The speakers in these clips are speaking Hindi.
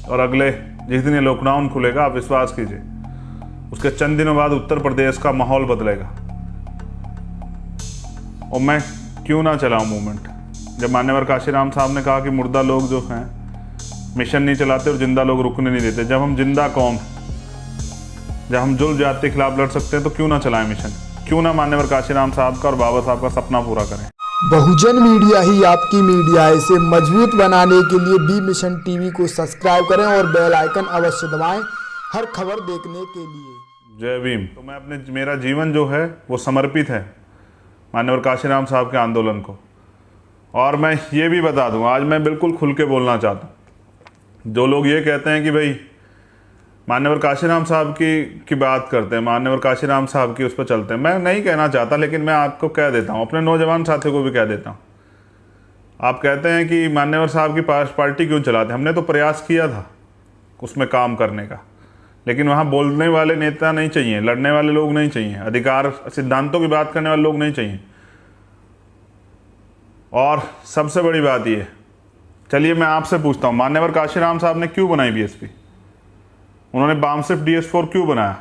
और अगले जिस दिन ये लॉकडाउन खुलेगा, आप विश्वास कीजिए, उसके चंद दिनों बाद उत्तर प्रदेश का माहौल बदलेगा। और मैं क्यों ना चलाऊं मूवमेंट। जब मान्यवर काशीराम साहब ने कहा कि मुर्दा लोग जो हैं मिशन नहीं चलाते और जिंदा लोग रुकने नहीं देते, जब हम जिंदा कौम, जब हम जुल्म जाति के खिलाफ लड़ सकते हैं तो क्यों ना चलाएं मिशन, क्यों ना मान्यवर काशीराम साहब का और बाबा साहब का सपना पूरा करें। बहुजन मीडिया ही आपकी मीडिया है। इसे मजबूत बनाने के लिए बी मिशन टीवी को सब्सक्राइब करें और बेल आइकन अवश्य दबाएं हर खबर देखने के लिए। जय भीम। तो मैं मेरा जीवन जो है वो समर्पित है मान्यवर काशीराम साहब के आंदोलन को। और मैं ये भी बता दूं, आज मैं बिल्कुल खुल के बोलना चाहता हूँ। जो लोग ये कहते हैं कि भाई मान्यवर काशीराम साहब की बात करते हैं, मान्यवर काशीराम साहब की उस पर चलते हैं, मैं नहीं कहना चाहता, लेकिन मैं आपको कह देता हूँ, अपने नौजवान साथियों को भी कह देता हूँ। आप कहते हैं कि मान्यवर साहब की पार्टी क्यों चलाते हैं, हमने तो प्रयास किया था उसमें काम करने का, लेकिन वहाँ बोलने वाले नेता नहीं चाहिए, लड़ने वाले लोग नहीं चाहिए, अधिकार सिद्धांतों की बात करने वाले लोग नहीं चाहिए। और सबसे बड़ी बात ये, चलिए मैं आपसे पूछता हूँ, मान्यवर काशीराम साहब ने क्यों बनाई बीएसपी? उन्होंने बामसिफ DS4 क्यों बनाया?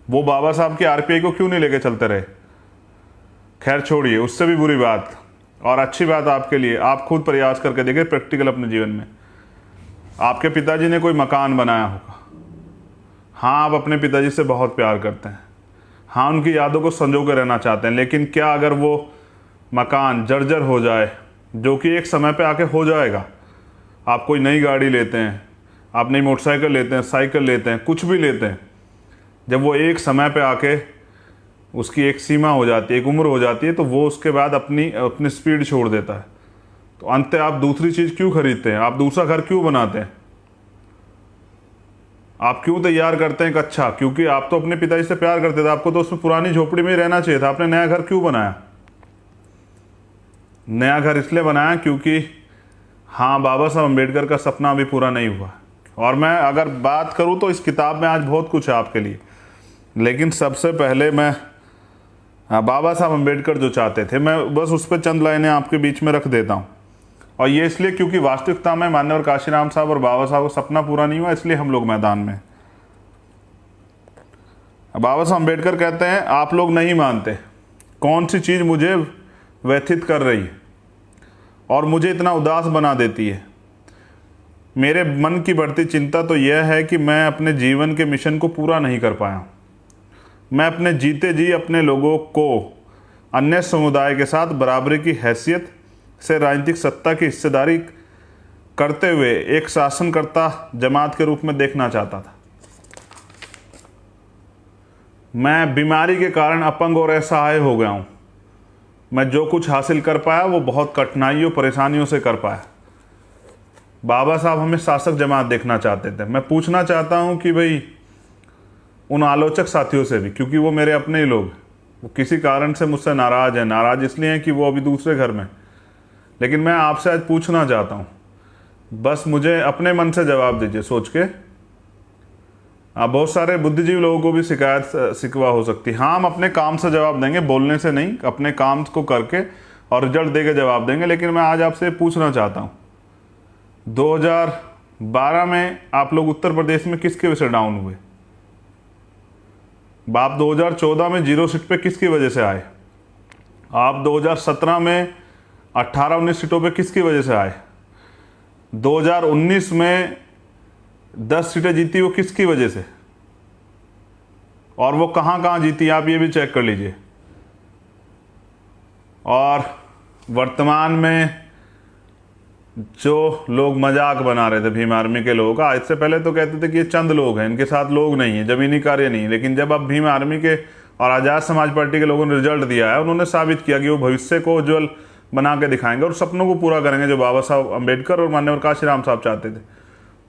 वो बाबा साहब की RPI को क्यों नहीं लेके चलते रहे? खैर छोड़िए, उससे भी बुरी बात और अच्छी बात आपके लिए, आप खुद प्रयास करके देखिए प्रैक्टिकल अपने जीवन में। आपके पिताजी ने कोई मकान बनाया होगा, हाँ आप अपने पिताजी से बहुत प्यार करते हैं, हाँ उनकी यादों को संजो के रहना चाहते हैं, लेकिन क्या अगर वो मकान जर्जर हो जाए, जो कि एक समय पे आके हो जाएगा, आप कोई नई गाड़ी लेते हैं, आप नई मोटरसाइकिल लेते हैं, साइकिल लेते हैं, कुछ भी लेते हैं, जब वो एक समय पे आके उसकी एक सीमा हो जाती है, एक उम्र हो जाती है, तो वो उसके बाद अपनी स्पीड छोड़ देता है। तो अंत आप दूसरी चीज़ क्यों खरीदते हैं? आप दूसरा घर क्यों बनाते हैं? आप क्यों तैयार करते हैं? अच्छा, क्योंकि आप तो अपने पिताजी से प्यार करते थे, आपको तो उसमें पुरानी झोपड़ी में ही रहना चाहिए था। आपने नया घर क्यों बनाया? नया घर इसलिए बनाया क्योंकि हाँ बाबा साहब अम्बेडकर का सपना अभी पूरा नहीं हुआ। और मैं अगर बात करूं तो इस किताब में आज बहुत कुछ है आपके लिए, लेकिन सबसे पहले मैं बाबा साहब अम्बेडकर जो चाहते थे, मैं बस उस पर चंद लाइनें आपके बीच में रख देता हूं। और ये इसलिए क्योंकि वास्तविकता में मान्यवर काशीराम साहब और बाबा साहब का सपना पूरा नहीं हुआ, इसलिए हम लोग मैदान में। बाबा साहब अम्बेडकर कहते हैं, आप लोग नहीं मानते कौन सी चीज़ मुझे व्यथित कर रही है और मुझे इतना उदास बना देती है। मेरे मन की बढ़ती चिंता तो यह है कि मैं अपने जीवन के मिशन को पूरा नहीं कर पाया। मैं अपने जीते जी अपने लोगों को अन्य समुदाय के साथ बराबरी की हैसियत से राजनीतिक सत्ता की हिस्सेदारी करते हुए एक शासनकर्ता जमात के रूप में देखना चाहता था। मैं बीमारी के कारण अपंग और असहाय हो गया हूँ। मैं जो कुछ हासिल कर पाया वो बहुत कठिनाइयों परेशानियों से कर पाया। बाबा साहब हमें शासक जमात देखना चाहते थे। मैं पूछना चाहता हूं कि भाई उन आलोचक साथियों से भी, क्योंकि वो मेरे अपने ही लोग, वो किसी कारण से मुझसे नाराज हैं, नाराज इसलिए हैं कि वो अभी दूसरे घर में, लेकिन मैं आपसे आज पूछना चाहता हूं, बस मुझे अपने मन से जवाब दीजिए सोच के। बहुत सारे बुद्धिजीवी लोगों को भी शिकायत शिकवा हो सकती है, हाँ हम अपने काम से जवाब देंगे, बोलने से नहीं, अपने काम को करके और रिजल्ट दे के जवाब देंगे। लेकिन मैं आज आपसे पूछना चाहता हूँ, 2012 में आप लोग उत्तर प्रदेश में किसकी वजह से डाउन हुए? आप 2014 में 0 सीट पे किसकी वजह से आए? आप 2017 में 18-19 सीटों पे किसकी वजह से आए? 2019 में 10 सीटें जीती, वो किसकी वजह से? और वो कहाँ कहाँ जीती आप ये भी चेक कर लीजिए। और वर्तमान में जो लोग मजाक बना रहे थे भीम आर्मी के लोगों का, इससे पहले तो कहते थे कि ये चंद लोग हैं, इनके साथ लोग नहीं है, जमीनी कार्य नहीं, लेकिन जब अब भीम आर्मी के और आज़ाद समाज पार्टी के लोगों ने रिजल्ट दिया है, उन्होंने साबित किया कि वो भविष्य को उज्ज्वल बना के दिखाएंगे और सपनों को पूरा करेंगे जो बाबा साहब अम्बेडकर और मान्यवर काशीराम साहब चाहते थे।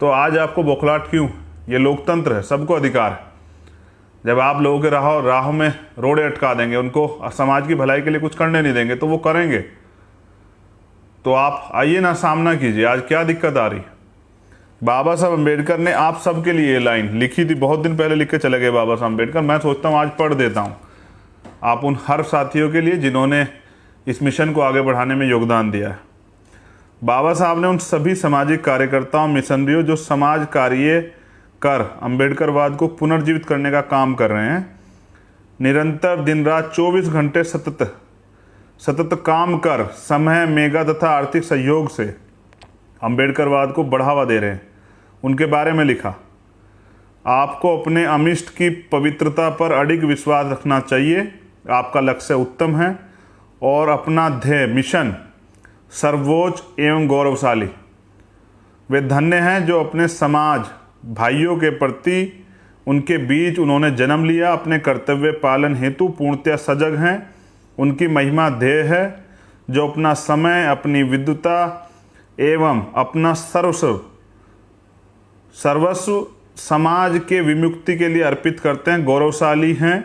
तो आज आपको बौखलाहट क्यों? ये लोकतंत्र है, सबको अधिकार है। जब आप लोगों के राहों में रोड़े अटका देंगे, उनको समाज की भलाई के लिए कुछ करने नहीं देंगे, तो वो करेंगे। तो आप आइए ना, सामना कीजिए, आज क्या दिक्कत आ रही। बाबा साहब अम्बेडकर ने आप सबके लिए ये लाइन लिखी थी, बहुत दिन पहले लिख के चले गए बाबा साहब अम्बेडकर। मैं सोचता हूँ आज पढ़ देता हूँ आप उन हर साथियों के लिए जिन्होंने इस मिशन को आगे बढ़ाने में योगदान दिया है। बाबा साहब ने उन सभी सामाजिक कार्यकर्ताओं, मिशनरियों जो समाज कार्य कर अंबेडकरवाद को पुनर्जीवित करने का काम कर रहे हैं, निरंतर दिन रात 24 घंटे सतत काम कर समय, मेगा तथा आर्थिक सहयोग से अंबेडकरवाद को बढ़ावा दे रहे हैं, उनके बारे में लिखा। आपको अपने अमिष्ट की पवित्रता पर अडिग विश्वास रखना चाहिए। आपका लक्ष्य उत्तम है और अपना ध्येय, मिशन सर्वोच्च एवं गौरवशाली। वे धन्य हैं जो अपने समाज भाइयों के प्रति उनके बीच उन्होंने जन्म लिया, अपने कर्तव्य पालन हेतु पूर्णतया सजग हैं। उनकी महिमा ध्येय है जो अपना समय, अपनी विद्वता एवं अपना सर्वस्व समाज के विमुक्ति के लिए अर्पित करते हैं। गौरवशाली हैं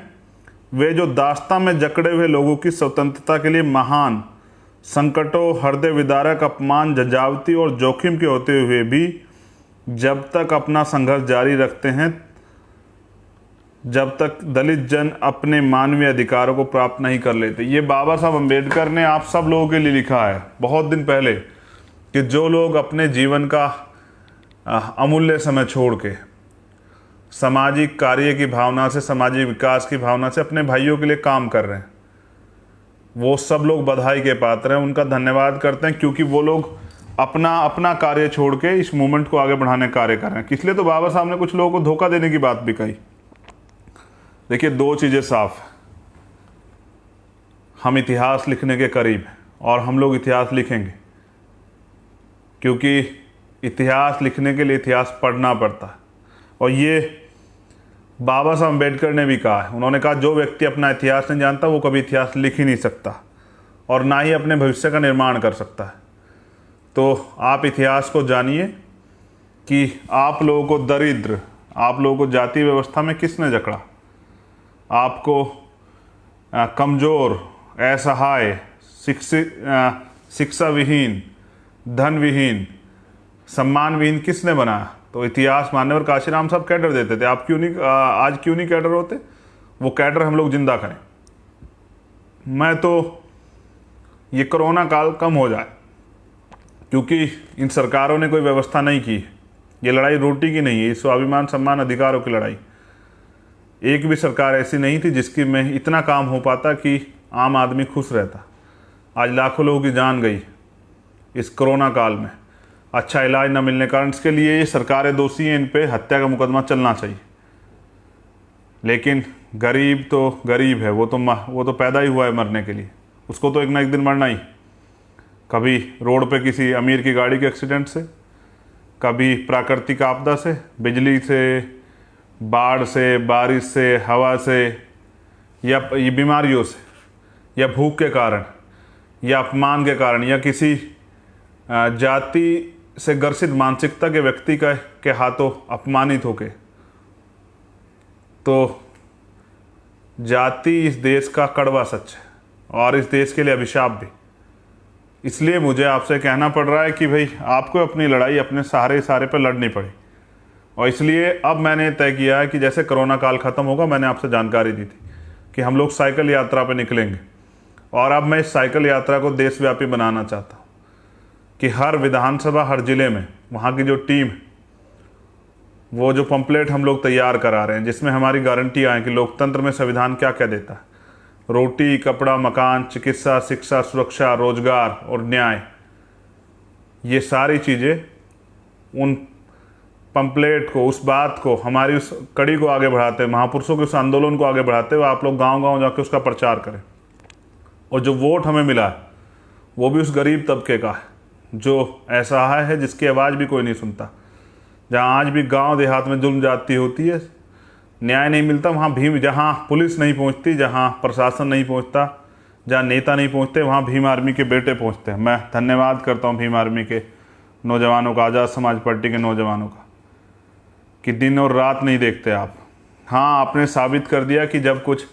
वे जो दास्तां में जकड़े हुए लोगों की स्वतंत्रता के लिए महान संकटों, हृदय विदारक, अपमान, जजावती और जोखिम के होते हुए भी जब तक अपना संघर्ष जारी रखते हैं, जब तक दलित जन अपने मानवीय अधिकारों को प्राप्त नहीं कर लेते। ये बाबा साहब अम्बेडकर ने आप सब लोगों के लिए लिखा है बहुत दिन पहले, कि जो लोग अपने जीवन का अमूल्य समय छोड़ के सामाजिक कार्य की भावना से, सामाजिक विकास की भावना से अपने भाइयों के लिए काम कर रहे हैं, वो सब लोग बधाई के पात्र हैं, उनका धन्यवाद करते हैं, क्योंकि वो लोग अपना कार्य छोड़ के इस मूवमेंट को आगे बढ़ाने का कार्य कर रहे हैं। इसलिए तो बाबा साहब ने कुछ लोगों को धोखा देने की बात भी कही। देखिए, दो चीज़ें साफ है, हम इतिहास लिखने के करीब हैं और हम लोग इतिहास लिखेंगे, क्योंकि इतिहास लिखने के लिए इतिहास पढ़ना पड़ता है। और ये बाबा साहब अम्बेडकर ने भी कहा है, उन्होंने कहा जो व्यक्ति अपना इतिहास नहीं जानता वो कभी इतिहास लिख ही नहीं सकता और ना ही अपने भविष्य का निर्माण कर सकता है। तो आप इतिहास को जानिए कि आप लोगों को दरिद्र, आप लोगों को जाति व्यवस्था में किसने जकड़ा, आपको कमज़ोर, असहाय, शिक्षा विहीन, धन विहीन, सम्मान विहीन किसने बनाया? तो इतिहास मान्यवर काशीराम साहब कैडर देते थे। आप आज क्यों नहीं कैडर होते? वो कैडर हम लोग जिंदा करें। मैं तो ये कोरोना काल कम हो जाए, क्योंकि इन सरकारों ने कोई व्यवस्था नहीं की। ये लड़ाई रोटी की नहीं है, ये स्वाभिमान, सम्मान, अधिकारों की लड़ाई। एक भी सरकार ऐसी नहीं थी जिसकी में इतना काम हो पाता कि आम आदमी खुश रहता। आज लाखों लोगों की जान गई इस कोरोना काल में, अच्छा इलाज न मिलने कारण। इसके लिए ये सरकारें दोषी हैं, इन पे हत्या का मुकदमा चलना चाहिए। लेकिन गरीब तो गरीब है, वो तो पैदा ही हुआ है मरने के लिए, उसको तो एक ना एक दिन मरना ही। कभी रोड पे किसी अमीर की गाड़ी के एक्सीडेंट से, कभी प्राकृतिक आपदा से, बिजली से, बाढ़ से, बारिश से, हवा से, या बीमारियों से, या भूख के कारण, या अपमान के कारण, या किसी जाति से ग्रसित मानसिकता के व्यक्ति के हाथों अपमानित होके। तो जाति इस देश का कड़वा सच है और इस देश के लिए अभिशाप भी। इसलिए मुझे आपसे कहना पड़ रहा है कि भाई आपको अपनी लड़ाई अपने सहारे पर लड़नी पड़ी। और इसलिए अब मैंने तय किया है कि जैसे कोरोना काल ख़त्म होगा, मैंने आपसे जानकारी दी थी कि हम लोग साइकिल यात्रा पर निकलेंगे, और अब मैं इस साइकिल यात्रा को देशव्यापी बनाना चाहता हूँ कि हर विधानसभा, हर जिले में वहाँ की जो टीम, वो जो पंपलेट हम लोग तैयार करा रहे हैं, जिसमें हमारी गारंटी आए कि लोकतंत्र में संविधान क्या क्या देता है, रोटी, कपड़ा, मकान, चिकित्सा, शिक्षा, सुरक्षा, रोजगार और न्याय, ये सारी चीज़ें उन पंपलेट को, उस बात को, हमारी उस कड़ी को आगे बढ़ाते हुए, महापुरुषों के उस आंदोलन को आगे बढ़ाते हुए आप लोग गांव-गांव जाके उसका प्रचार करें। और जो वोट हमें मिला है वो भी उस गरीब तबके का है जो असहाय है, जिसकी आवाज़ भी कोई नहीं सुनता। जहाँ आज भी गांव देहात में जुल्म जाती होती है, न्याय नहीं मिलता, वहाँ भीम, जहाँ पुलिस नहीं पहुँचती, जहाँ प्रशासन नहीं पहुँचता, जहाँ नेता नहीं पहुँचते, वहाँ भीम आर्मी के बेटे पहुँचते हैं। मैं धन्यवाद करता हूँ भीम आर्मी के नौजवानों का, आज़ाद समाज पार्टी के नौजवानों का, कि दिन और रात नहीं देखते आप। हाँ, आपने साबित कर दिया कि जब कुछ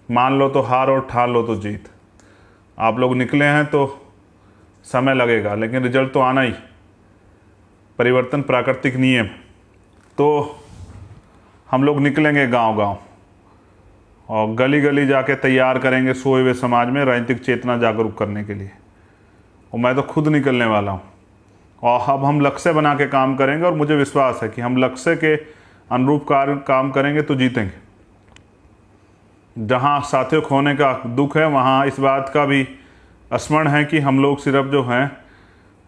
मान लो तो हार और ठान लो तो जीत। आप लोग निकले हैं तो समय लगेगा, लेकिन रिजल्ट तो आना ही। परिवर्तन प्राकृतिक नियम। तो हम लोग निकलेंगे गांव-गांव और गली गली जाके तैयार करेंगे सोए हुए समाज में राजनीतिक चेतना जागरूक करने के लिए। और मैं तो खुद निकलने वाला हूँ। और अब हम लक्ष्य बना के काम करेंगे और मुझे विश्वास है कि हम लक्ष्य के अनुरूप काम करेंगे तो जीतेंगे। जहाँ साथियों खोने का दुख है, वहाँ इस बात का भी स्मरण है कि हम लोग सिर्फ जो हैं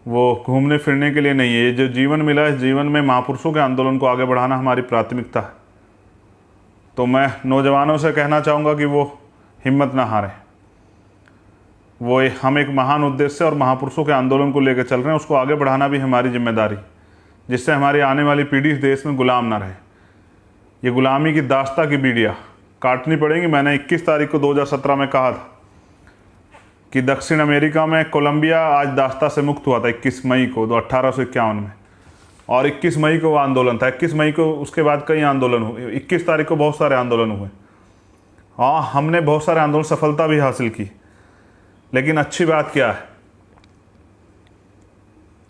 वो घूमने फिरने के लिए नहीं है। ये जो जीवन मिला है, इस जीवन में महापुरुषों के आंदोलन को आगे बढ़ाना हमारी प्राथमिकता है। तो मैं नौजवानों से कहना चाहूँगा कि वो हिम्मत ना हारें। हम एक महान उद्देश्य और महापुरुषों के आंदोलन को लेकर चल रहे हैं, उसको आगे बढ़ाना भी हमारी जिम्मेदारी, जिससे हमारी आने वाली पीढ़ी इस देश में गुलाम ना रहे। ये गुलामी की दास्ता की बीड़ियाँ काटनी पड़ेंगी। मैंने 21 तारीख को 2017 में कहा था कि दक्षिण अमेरिका में कोलंबिया आज दास्ता से मुक्त हुआ था 21 मई को 1851 में, और 21 मई को वो आंदोलन था। 21 मई को उसके बाद कई आंदोलन हुए, 21 तारीख को बहुत सारे आंदोलन हुए। हाँ, हमने बहुत सारे आंदोलन सफलता भी हासिल की, लेकिन अच्छी बात क्या है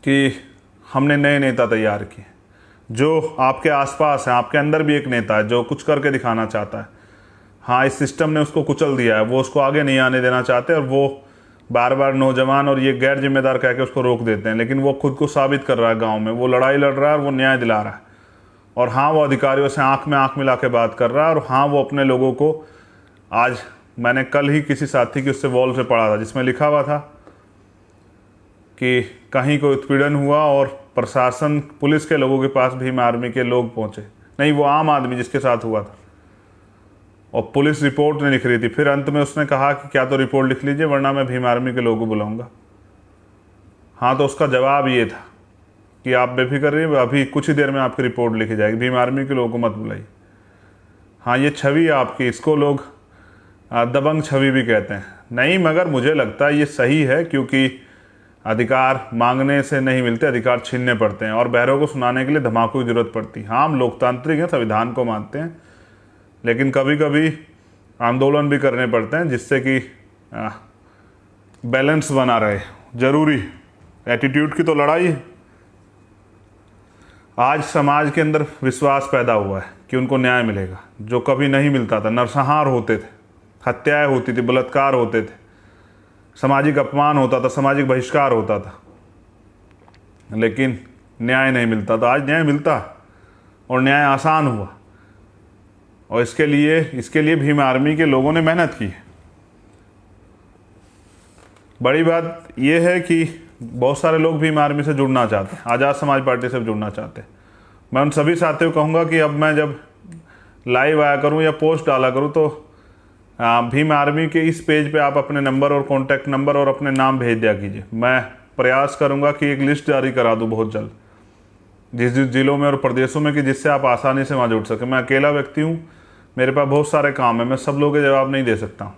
कि हमने नए नेता तैयार किए जो आपके आसपास हैं। आपके अंदर भी एक नेता है जो कुछ करके दिखाना चाहता है। हाँ, इस सिस्टम ने उसको कुचल दिया है, वो उसको आगे नहीं आने देना चाहते, और वो बार बार नौजवान और ये गैर जिम्मेदार कह के उसको रोक देते हैं। लेकिन वो खुद को साबित कर रहा है, गांव में वो लड़ाई लड़ रहा है और वो न्याय दिला रहा है। और हाँ, वो अधिकारियों से आंख में आंख मिला के बात कर रहा है। और हाँ, वो अपने लोगों को, आज मैंने कल ही किसी साथी की उससे वॉल से पढ़ा था जिसमें लिखा हुआ था कि कहीं कोई उत्पीड़न हुआ और प्रशासन, पुलिस के लोगों के पास भीम आर्मी के लोग पहुंचे। नहीं, वो आम आदमी जिसके साथ हुआ था, और पुलिस रिपोर्ट नहीं लिख रही थी। फिर अंत में उसने कहा कि क्या तो रिपोर्ट लिख लीजिए, वरना मैं भीम आर्मी के लोगों को बुलाऊंगा। हाँ, तो उसका जवाब ये था कि आप बेफिक्र रहिए, अभी कुछ ही देर में आपकी रिपोर्ट लिखी जाएगी, भीम आर्मी के लोगों को मत बुलाइए। हाँ, ये छवि है आपकी, इसको लोग दबंग छवि भी कहते हैं। नहीं, मगर मुझे लगता है ये सही है, क्योंकि अधिकार मांगने से नहीं मिलते, अधिकार छीनने पड़ते हैं, और बहरों को सुनाने के लिए धमाकों की जरूरत पड़ती है। हाँ, हम लोकतांत्रिक हैं, संविधान को मानते हैं, लेकिन कभी कभी आंदोलन भी करने पड़ते हैं जिससे कि बैलेंस बना रहे। जरूरी एटीट्यूड की तो लड़ाई है। आज समाज के अंदर विश्वास पैदा हुआ है कि उनको न्याय मिलेगा, जो कभी नहीं मिलता था। नरसंहार होते थे, हत्याएं होती थी, बलात्कार होते थे, सामाजिक अपमान होता था, सामाजिक बहिष्कार होता था, लेकिन न्याय नहीं मिलता था। आज न्याय मिलता और न्याय आसान हुआ, और इसके लिए भीम आर्मी के लोगों ने मेहनत की है। बड़ी बात यह है कि बहुत सारे लोग भीम आर्मी से जुड़ना चाहते हैं, आज़ाद समाज पार्टी से जुड़ना चाहते हैं। मैं उन सभी साथियों को कहूँगा कि अब मैं जब लाइव आया करूँ या पोस्ट डाला करूँ तो भीम आर्मी के इस पेज पे आप अपने नंबर और कॉन्टैक्ट नंबर और अपने नाम भेज दिया कीजिए। मैं प्रयास करूँगा कि एक लिस्ट जारी करा दूँ बहुत जल्द, जिस जिलों में और प्रदेशों में, कि जिससे आप आसानी से वहाँ जुड़ सकें। मैं अकेला व्यक्ति हूँ, मेरे पास बहुत सारे काम है, मैं सब लोगों के जवाब नहीं दे सकता हूँ,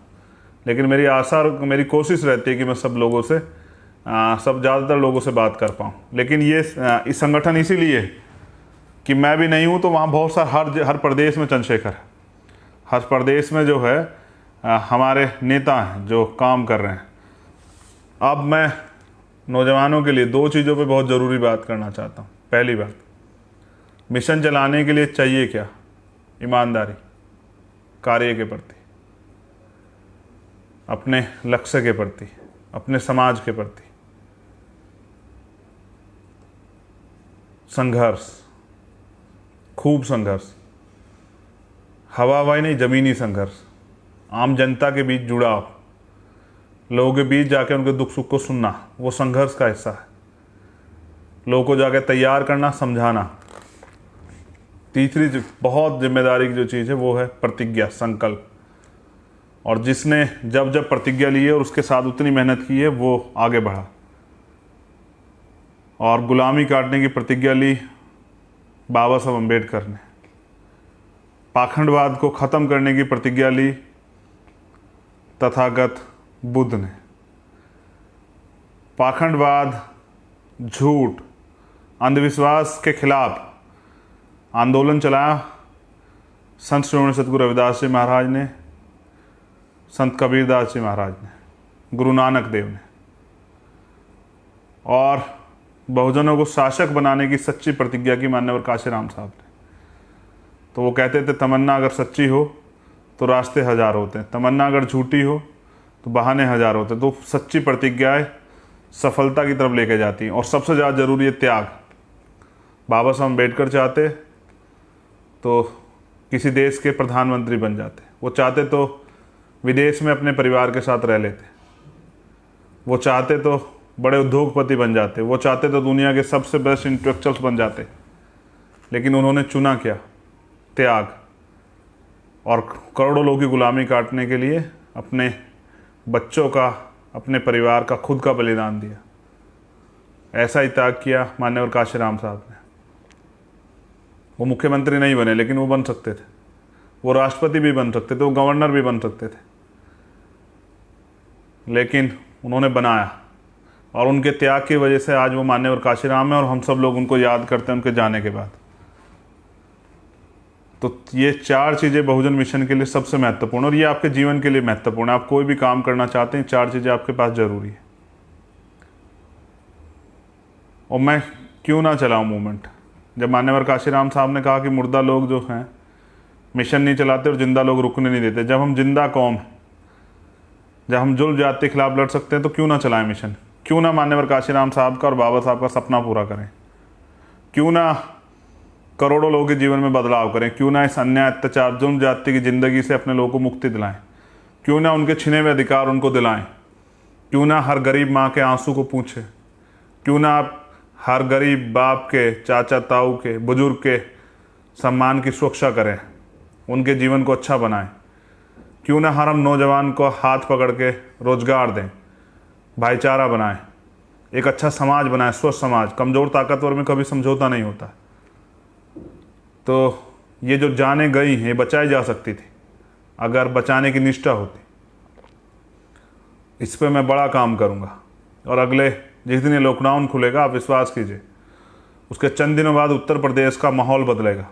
लेकिन मेरी आशा और मेरी कोशिश रहती है कि मैं सब लोगों से ज़्यादातर लोगों से बात कर पाऊँ। लेकिन ये इस संगठन इसीलिए कि मैं भी नहीं हूँ, तो वहाँ बहुत सारे हर प्रदेश में चंद्रशेखर है, हर प्रदेश में जो है हमारे नेता हैं जो काम कर रहे हैं। अब मैं नौजवानों के लिए 2 चीज़ों पे बहुत ज़रूरी बात करना चाहता हूँ। पहली बात, मिशन चलाने के लिए चाहिए क्या? ईमानदारी, कार्य के प्रति, अपने लक्ष्य के प्रति, अपने समाज के प्रति संघर्ष, खूब संघर्ष, हवाई नहीं, ज़मीनी संघर्ष, आम जनता के बीच जुड़ाव, लोगों के बीच जाके उनके दुख सुख को सुनना, वो संघर्ष का हिस्सा है। लोगों को जाके तैयार करना, समझाना। तीसरी बहुत जिम्मेदारी की जो चीज़ है वो है प्रतिज्ञा, संकल्प। और जिसने जब जब प्रतिज्ञा ली है और उसके साथ उतनी मेहनत की है, वो आगे बढ़ा। और गुलामी काटने की प्रतिज्ञा ली बाबा साहब अम्बेडकर ने, पाखंडवाद को ख़त्म करने की प्रतिज्ञा ली तथागत बुद्ध ने। पाखंडवाद, झूठ, अंधविश्वास के खिलाफ आंदोलन चलाया संत श्रोमणी सतगुरु रविदास जी महाराज ने, संत कबीरदास जी महाराज ने, गुरु नानक देव ने। और बहुजनों को शासक बनाने की सच्ची प्रतिज्ञा की मान्यवर काशीराम साहब ने। तो वो कहते थे, तमन्ना अगर सच्ची हो तो रास्ते हजार होते हैं, तमन्ना अगर झूठी हो तो बहाने हजार होते हैं। तो सच्ची प्रतिज्ञाएं सफलता की तरफ लेके जाती हैं। और सबसे ज़्यादा ज़रूरी है त्याग। बाबा साहब अम्बेडकर चाहते तो किसी देश के प्रधानमंत्री बन जाते, वो चाहते तो विदेश में अपने परिवार के साथ रह लेते, वो चाहते तो बड़े उद्योगपति बन जाते, वो चाहते तो दुनिया के सबसे बेस्ट इंटेलेक्चुअल्स बन जाते। लेकिन उन्होंने चुना क्या? त्याग। और करोड़ों लोगों की गुलामी काटने के लिए अपने बच्चों का, अपने परिवार का, खुद का बलिदान दिया। ऐसा ही त्याग किया मान्यवर काशीराम साहब ने। वो मुख्यमंत्री नहीं बने, लेकिन वो बन सकते थे, वो राष्ट्रपति भी बन सकते थे, वो गवर्नर भी बन सकते थे, लेकिन उन्होंने बनाया। और उनके त्याग की वजह से आज वो मान्यवर काशीराम है और हम सब लोग उनको याद करते हैं उनके जाने के बाद। तो ये 4 चीज़ें बहुजन मिशन के लिए सबसे महत्वपूर्ण, और ये आपके जीवन के लिए महत्वपूर्ण है। आप कोई भी काम करना चाहते हैं, 4 चीज़ें आपके पास ज़रूरी है। और मैं क्यों ना चलाऊं मूवमेंट? जब मान्यवर काशीराम साहब ने कहा कि मुर्दा लोग जो हैं मिशन नहीं चलाते और जिंदा लोग रुकने नहीं देते, जब हम जिंदा कौम, जब हम जुल्म जाति के खिलाफ लड़ सकते हैं, तो क्यों ना चलाएं मिशन? क्यों ना मान्यवर काशीराम साहब का और बाबा साहब का सपना पूरा करें? क्यों ना करोड़ों लोगों के जीवन में बदलाव करें? क्यों ना इस अन्याय, अत्याचार, जुल्म जाति की ज़िंदगी से अपने लोगों को मुक्ति दिलाएं? क्यों ना उनके छिने हुए अधिकार उनको दिलाएं? क्यों ना हर गरीब माँ के आंसू को पूछें? क्यों ना आप हर गरीब बाप के, चाचा ताऊ के, बुजुर्ग के सम्मान की सुरक्षा करें, उनके जीवन को अच्छा बनाएं? क्यों ना हर हम नौजवान को हाथ पकड़ के रोजगार दें, भाईचारा बनाएं, एक अच्छा समाज बनाएं, स्वस्थ समाज। कमज़ोर ताकतवर में कभी समझौता नहीं होता। तो ये जो जानें गई हैं, ये बचाई जा सकती थी अगर बचाने की निष्ठा होती। इस पर मैं बड़ा काम करूँगा। और अगले जिस दिन ये लॉकडाउन खुलेगा, आप विश्वास कीजिए, उसके चंद दिनों बाद उत्तर प्रदेश का माहौल बदलेगा।